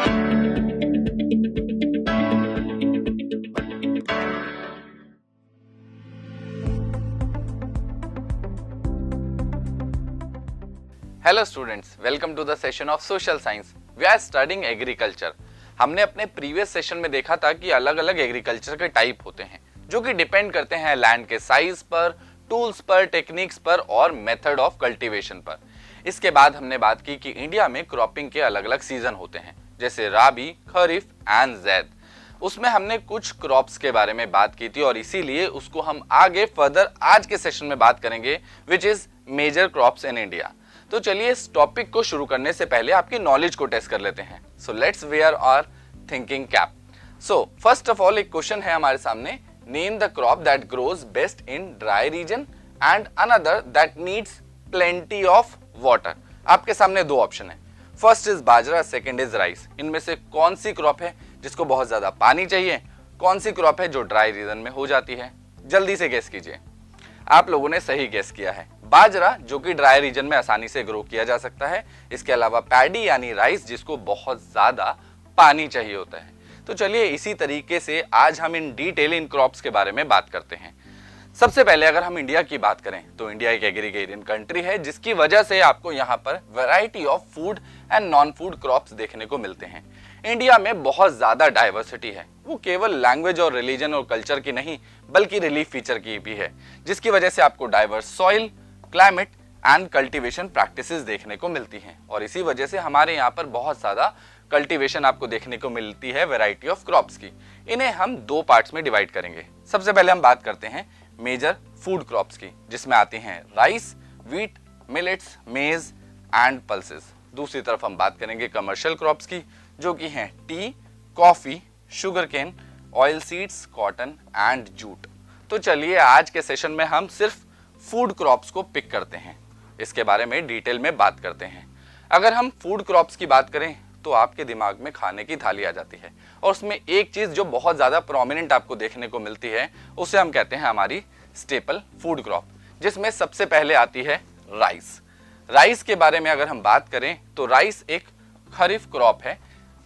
Hello students, welcome to the session of social science. We are studying agriculture. हमने अपने previous session में देखा था कि अलग अलग एग्रीकल्चर के टाइप होते हैं जो कि डिपेंड करते हैं लैंड के साइज पर, टूल्स पर, टेक्निक्स पर और मेथड ऑफ कल्टीवेशन पर। इसके बाद हमने बात की कि इंडिया में क्रॉपिंग के अलग अलग सीजन होते हैं, जैसे राबी, खरीफ एंड जैद। उसमें हमने कुछ क्रॉप्स के बारे में बात की थी और इसीलिए उसको हम आगे फर्दर आज के सेशन में बात करेंगे, which is major crops in India. तो चलिए इस टॉपिक को शुरू करने से पहले आपकी नॉलेज को टेस्ट कर लेते हैं। So let's wear our thinking cap. So first of all एक क्वेश्चन है हमारे सामने, name the crop that grows best in dry region and another that needs plenty of water. आपके सामने दो ऑप्शन है, first is bajra, second is rice. इनमें से कौन सी क्रॉप है जिसको बहुत ज्यादा पानी चाहिए, कौन सी क्रॉप है जो ड्राई रीजन में हो जाती है? जल्दी से गेस कीजिए। आप लोगों ने सही गेस किया है, बाजरा, जो कि ड्राई रीजन में आसानी से ग्रो किया जा सकता है। इसके अलावा पैडी यानी राइस, जिसको बहुत ज्यादा पानी चाहिए होता है। तो चलिए इसी तरीके से आज हम इन डिटेल इन क्रॉप्स के बारे में बात करते हैं। सबसे पहले अगर हम इंडिया की बात करें तो इंडिया एक एग्रीगेरियन कंट्री है, जिसकी वजह से आपको यहाँ पर variety of food and non food crops देखने को मिलते हैं। इंडिया में बहुत ज्यादा डाइवर्सिटी है, वो केवल लैंग्वेज और रिलीजन और कल्चर की नहीं बल्कि रिलीफ फीचर की भी है, जिसकी वजह से आपको diverse soil, climate and cultivation practices देखने को मिलती हैं। और इसी वजह से हमारे यहाँ पर बहुत ज्यादा कल्टीवेशन आपको देखने को मिलती है वैरायटी ऑफ क्रॉप्स की। इन्हें हम दो पार्ट्स में डिवाइड करेंगे। सबसे पहले हम बात करते हैं मेजर फूड क्रॉप्स की, जिसमें आती हैं राइस, व्हीट, मिलेट्स, मेज एंड पल्सेस। दूसरी तरफ हम बात करेंगे कमर्शियल क्रॉप्स की, जो कि हैं tea, coffee, sugarcane, oilseeds, cotton and jute. तो चलिए आज के सेशन में हम सिर्फ फूड क्रॉप्स को पिक करते हैं, इसके बारे में डिटेल में बात करते हैं। अगर हम फूड क्रॉप्स की बात करें तो आपके दिमाग में खाने की थाली आ जाती है, और उसमें एक चीज जो बहुत ज्यादा प्रोमिनेंट आपको देखने को मिलती है उसे हम कहते हैं हमारी स्टेपल फूड क्रॉप, जिसमें सबसे पहले आती है राइस। राइस के बारे में अगर हम बात करें तो राइस एक खरीफ क्रॉप है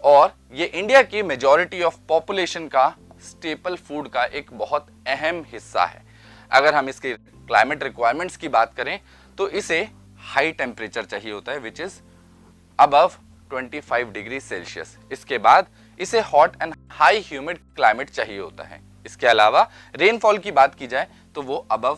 और ये इंडिया की मेजॉरिटी ऑफ पॉपुलेशन का स्टेपल फूड का एक बहुत अहम हिस्सा है। अगर हम इसकी क्लाइमेट रिक्वायरमेंट्स की बात करें तो इसे हाई टेम्परेचर चाहिए होता है, which is above 25 degree Celsius. इसके बाद इसे hot and high humid climate चाहिए होता है। इसके अलावा रेनफॉल की बात की जाए तो वो अबव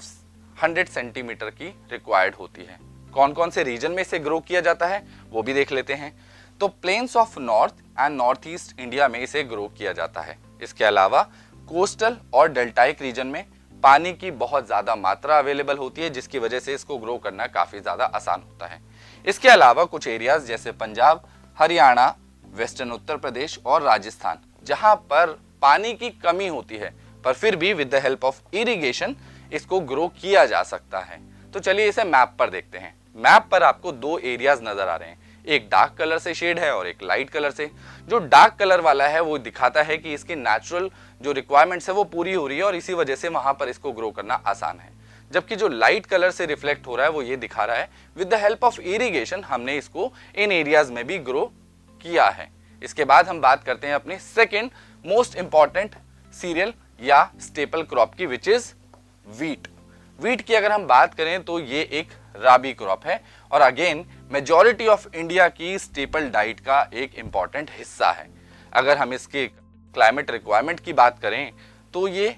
100 सेंटीमीटर की रिक्वायर्ड होती है। कौन कौन से रीजन में इसे ग्रो किया जाता है वो भी देख लेते हैं। तो plains of north and north east India में इसे ग्रो किया जाता है। इसके अलावा कोस्टल और डेल्टाइक रीजन में पानी की बहुत ज्यादा मात्रा अवेलेबल होती है, जिसकी वजह से इसको ग्रो करना काफी ज्यादा आसान होता है। इसके अलावा कुछ एरियाज जैसे पंजाब, हरियाणा, वेस्टर्न उत्तर प्रदेश और राजस्थान, जहां पर पानी की कमी होती है पर फिर भी with the help of irrigation इसको ग्रो किया जा सकता है। तो चलिए इसे मैप पर देखते हैं। मैप पर आपको दो एरियाज नजर आ रहे हैं, एक डार्क कलर से शेड है और एक लाइट कलर से। जो डार्क कलर वाला है वो दिखाता है कि इसकी नेचुरल जो रिक्वायरमेंट्स है वो पूरी हो रही है और इसी वजह से वहां पर इसको ग्रो करना आसान है। जबकि जो लाइट कलर से रिफ्लेक्ट हो रहा है वो ये दिखा रहा है with the help of irrigation हमने इसको इन एरियाज में भी ग्रो किया है। इसके बाद हम बात करते हैं अपने सेकेंड मोस्ट इंपॉर्टेंट सीरियल या स्टेपल क्रॉप की, विच इज व्हीट। व्हीट की अगर हम बात करें तो ये एक राबी क्रॉप है और अगेन मेजॉरिटी ऑफ इंडिया की स्टेपल डाइट का एक इंपॉर्टेंट हिस्सा है। अगर हम इसके क्लाइमेट रिक्वायरमेंट की बात करें तो ये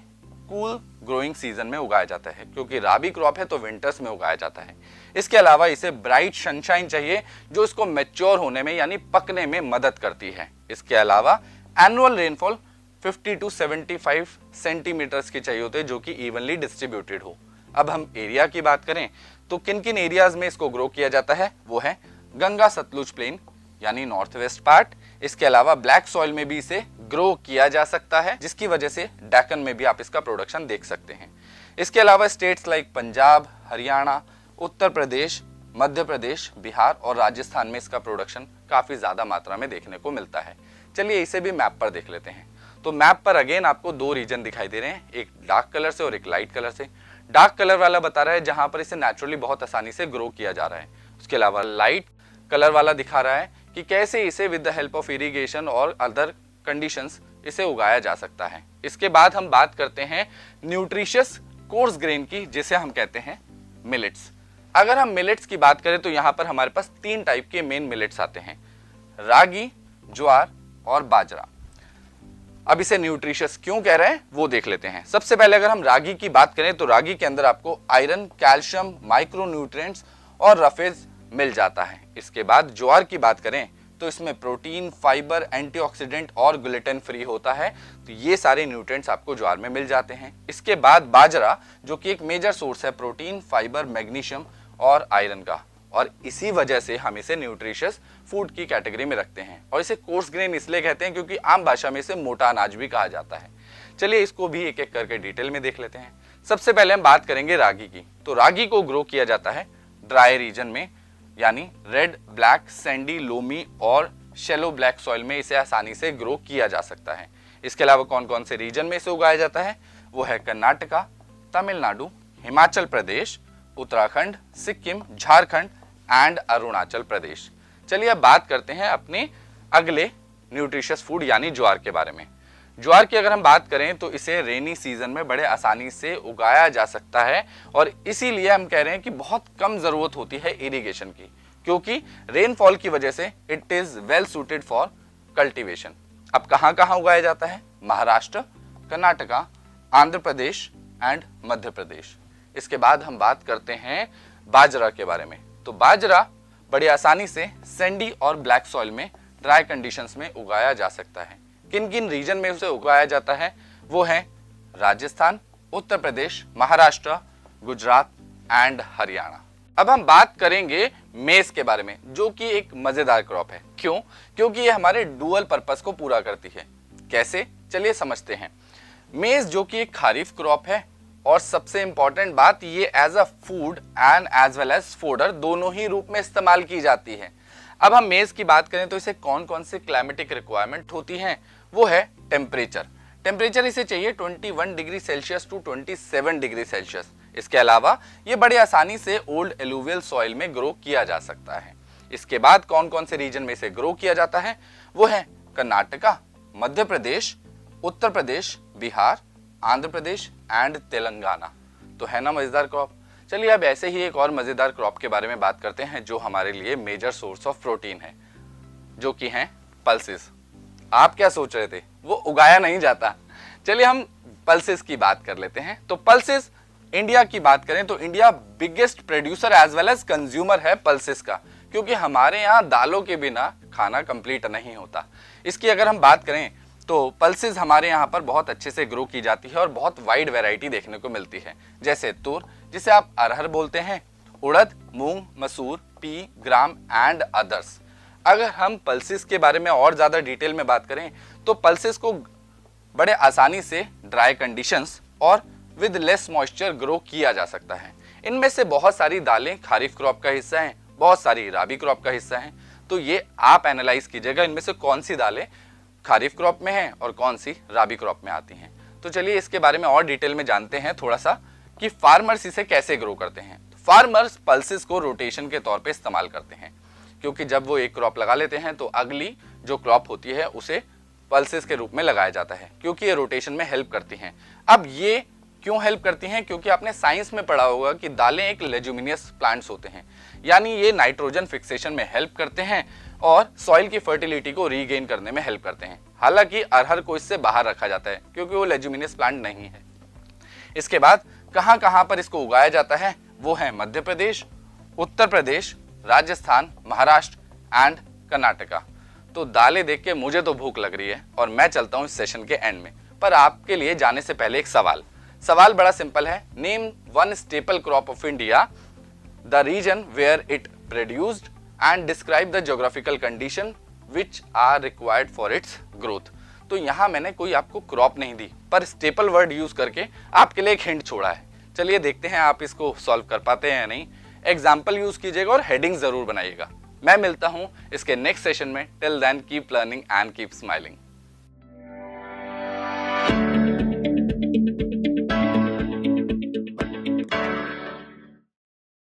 कूल ग्रोइंग सीजन में उगाया जाता है, क्योंकि राबी क्रॉप है तो विंटर्स में उगाया जाता है। इसके अलावा इसे ब्राइट सनशाइन चाहिए जो इसको मैच्योर होने में यानी पकने में मदद करती है। इसके अलावा एनुअल रेनफॉल 50 to 75 सेंटीमीटर्स की चाहिए होते हैं, जो कि इवनली डिस्ट्रीब्यूटेड हो। अब हम एरिया की बात करें तो किन किन एरियाज में इसको ग्रो किया जाता है, वो है गंगा सतलुज प्लेन यानी नॉर्थ वेस्ट पार्ट। इसके अलावा ब्लैक सॉइल में भी इसे ग्रो किया जा सकता है, जिसकी वजह से डेक्कन में भी आप इसका प्रोडक्शन देख सकते हैं। इसके अलावा स्टेट्स लाइक पंजाब, हरियाणा, उत्तर प्रदेश, मध्य प्रदेश, बिहार और राजस्थान में इसका प्रोडक्शन काफी ज्यादा मात्रा में देखने को मिलता है। चलिए इसे भी मैप पर देख लेते हैं। तो मैप पर अगेन आपको दो रीजन दिखाई दे रहे हैं, एक डार्क कलर से और एक लाइट कलर से। डार्क कलर वाला बता रहा है जहां पर इसे नेचुरली बहुत आसानी से ग्रो किया जा रहा है। उसके अलावा लाइट कलर वाला दिखा रहा है कि कैसे इसे with the help of irrigation और अदर कंडीशंस इसे उगाया जा सकता है। इसके बाद हम बात करते हैं न्यूट्रिशियस कोर्स ग्रेन की, जिसे हम कहते हैं मिलेट्स। अगर हम मिलेट्स की बात करें तो यहाँ पर हमारे पास 3 टाइप के मेन मिलेट्स आते हैं, रागी, ज्वार और बाजरा। अब इसे न्यूट्रिशियस क्यों कह रहे हैं वो देख लेते हैं। सबसे पहले अगर हम रागी की बात करें तो रागी के अंदर आपको आयरन, कैल्शियम, माइक्रोन्यूट्रिएंट्स और रफेज मिल जाता है। इसके बाद ज्वार की बात करें तो इसमें प्रोटीन, फाइबर, एंटीऑक्सीडेंट और ग्लूटेन फ्री होता है, तो ये सारे न्यूट्रिएंट्स आपको ज्वार में मिल जाते हैं। इसके बाद बाजरा, जो कि एक मेजर सोर्स है प्रोटीन, फाइबर, मैग्नीशियम और आयरन का, और इसी वजह से हम इसे न्यूट्रिशियस फूड की कैटेगरी में रखते हैं। और इसे कोर्स ग्रेन इसलिए कहते हैं क्योंकि आम भाषा में इसे मोटा अनाज भी कहा जाता है। चलिए इसको भी एक एक करके डिटेल में देख लेते हैं। सबसे पहले हम बात करेंगे रागी की। तो रागी को ग्रो किया जाता है ड्राई रीजन में, यानी रेड, ब्लैक, सैंडी, लोमी और शेलो ब्लैक सॉइल में इसे आसानी से ग्रो किया जा सकता है। इसके अलावा कौन कौन से रीजन में इसे उगाया जाता है, वो है कर्नाटका, तमिलनाडु, हिमाचल प्रदेश, उत्तराखंड, सिक्किम, झारखंड एंड अरुणाचल प्रदेश। चलिए अब बात करते हैं अपने अगले न्यूट्रिशियस फूड यानी ज्वार के बारे में। ज्वार की अगर हम बात करें तो इसे रेनी सीजन में बड़े आसानी से उगाया जा सकता है, और इसीलिए हम कह रहे हैं कि बहुत कम जरूरत होती है इरिगेशन की, क्योंकि रेनफॉल की वजह से it is well suited for cultivation. अब कहां कहां उगाया जाता है, महाराष्ट्र, कर्नाटका, आंध्र प्रदेश एंड मध्य प्रदेश। इसके बाद हम बात करते हैं बाजरा के बारे में। तो बाजरा बड़ी आसानी से सैंडी और ब्लैक सॉइल में ड्राई कंडीशंस में उगाया जा सकता है। किन किन रीजन में उसे उगाया जाता है, वो है राजस्थान, उत्तर प्रदेश, महाराष्ट्र, गुजरात एंड हरियाणा। अब हम बात करेंगे मेज के बारे में, जो कि एक मजेदार क्रॉप है। क्यों? क्योंकि ये हमारे डुअल पर्पस को पूरा करती है। कैसे? चलिए समझते हैं। मेज जो कि एक खरीफ क्रॉप है, और सबसे इंपॉर्टेंट बात, ये as a food and as well as fodder दोनों ही रूप में इस्तेमाल की जाती है। अब हम मेज की बात करें तो इसे कौन कौन से क्लाइमेटिक रिक्वायरमेंट होती हैं, वो है टेम्परेचर इसे चाहिए 21 degree Celsius to 27 degree Celsius. इसके अलावा ये बड़े आसानी से ओल्ड एलुवियल सॉइल में ग्रो किया जा सकता है। इसके बाद कौन कौन से रीजन में इसे ग्रो किया जाता है, वो है कर्नाटका, मध्य प्रदेश, उत्तर प्रदेश, बिहार, आंध्र प्रदेश एंड तेलंगाना। तो है ना मजेदार क्रॉप। चलिए अब ऐसे ही एक और मजेदार क्रॉप के बारे में बात करते हैं, जो हमारे लिए मेजर सोर्स ऑफ प्रोटीन है, जो कि हैं पल्सेस। आप क्या सोच रहे थे, वो उगाया नहीं जाता। चलिए हम पल्सेस की बात कर लेते हैं। तो पल्सेस, इंडिया की बात करें तो India biggest producer as well as consumer है पल्सेस का, क्योंकि हमारे यहाँ दालों के बिना खाना कंप्लीट नहीं होता। इसकी अगर हम बात करें तो पल्सेस हमारे यहाँ पर बहुत अच्छे से ग्रो की जाती है और बहुत वाइड वैरायटी देखने को मिलती है, जैसे तुर, जिसे आप अरहर बोलते हैं, उड़द, मूंग, मसूर, पी, ग्राम एंड अदर्स। अगर हम पल्सेस के बारे में और ज़्यादा डिटेल में बात करें तो पल्सेस को बड़े आसानी से ड्राई कंडीशंस और विद लेस मॉइस्चर ग्रो किया जा सकता है। इनमें से बहुत सारी दालें खरीफ क्रॉप का हिस्सा हैं, बहुत सारी राबी क्रॉप का हिस्सा हैं। तो ये आप एनालाइज कीजिएगा इनमें से कौन सी दालें खरीफ क्रॉप में हैं और कौन सी राबी क्रॉप में आती हैं। तो चलिए इसके बारे में और डिटेल में जानते हैं थोड़ा सा कि फार्मर्स इसे कैसे ग्रो करते हैं। फार्मर्स पल्सेस को रोटेशन के तौर पे इस्तेमाल करते हैं, क्योंकि जब वो एक क्रॉप लगा लेते हैं तो अगली जो क्रॉप होती है उसे पल्सेस के रूप में लगाया जाता है, क्योंकि ये रोटेशन में हेल्प करती हैं। अब ये क्यों हेल्प करती हैं? क्योंकि आपने साइंस में पढ़ा होगा कि दालें एक लेजुमिनियस प्लांट्स होते हैं, यानी ये नाइट्रोजन फिक्सेशन में हेल्प करते हैं और सॉइल की फर्टिलिटी को रीगेन करने में हेल्प करते हैं। हालांकि अरहर को इससे बाहर रखा जाता है क्योंकि वो लेजुमिनियस प्लांट नहीं है। इसके बाद कहां कहां पर इसको उगाया जाता है, वो है मध्य प्रदेश, उत्तर प्रदेश, राजस्थान, महाराष्ट्र एंड कर्नाटका। तो दालें देख के मुझे तो भूख लग रही है और मैं चलता हूं इस सेशन के एंड में। पर आपके लिए जाने से पहले एक सवाल बड़ा सिंपल है। Name one staple crop of India, the region where it produced and describe the geographical condition which are required for its growth. तो यहाँ मैंने कोई आपको क्रॉप नहीं दी, पर स्टेपल वर्ड यूज करके आपके लिए एक हिंट छोड़ा है। चलिए देखते हैं आप इसको सॉल्व कर पाते हैं या नहीं। एग्जाम्पल यूज कीजिएगा और हेडिंग जरूर बनाइएगा। मैं मिलता हूं इसके नेक्स्ट सेशन में। Till then keep learning and keep smiling.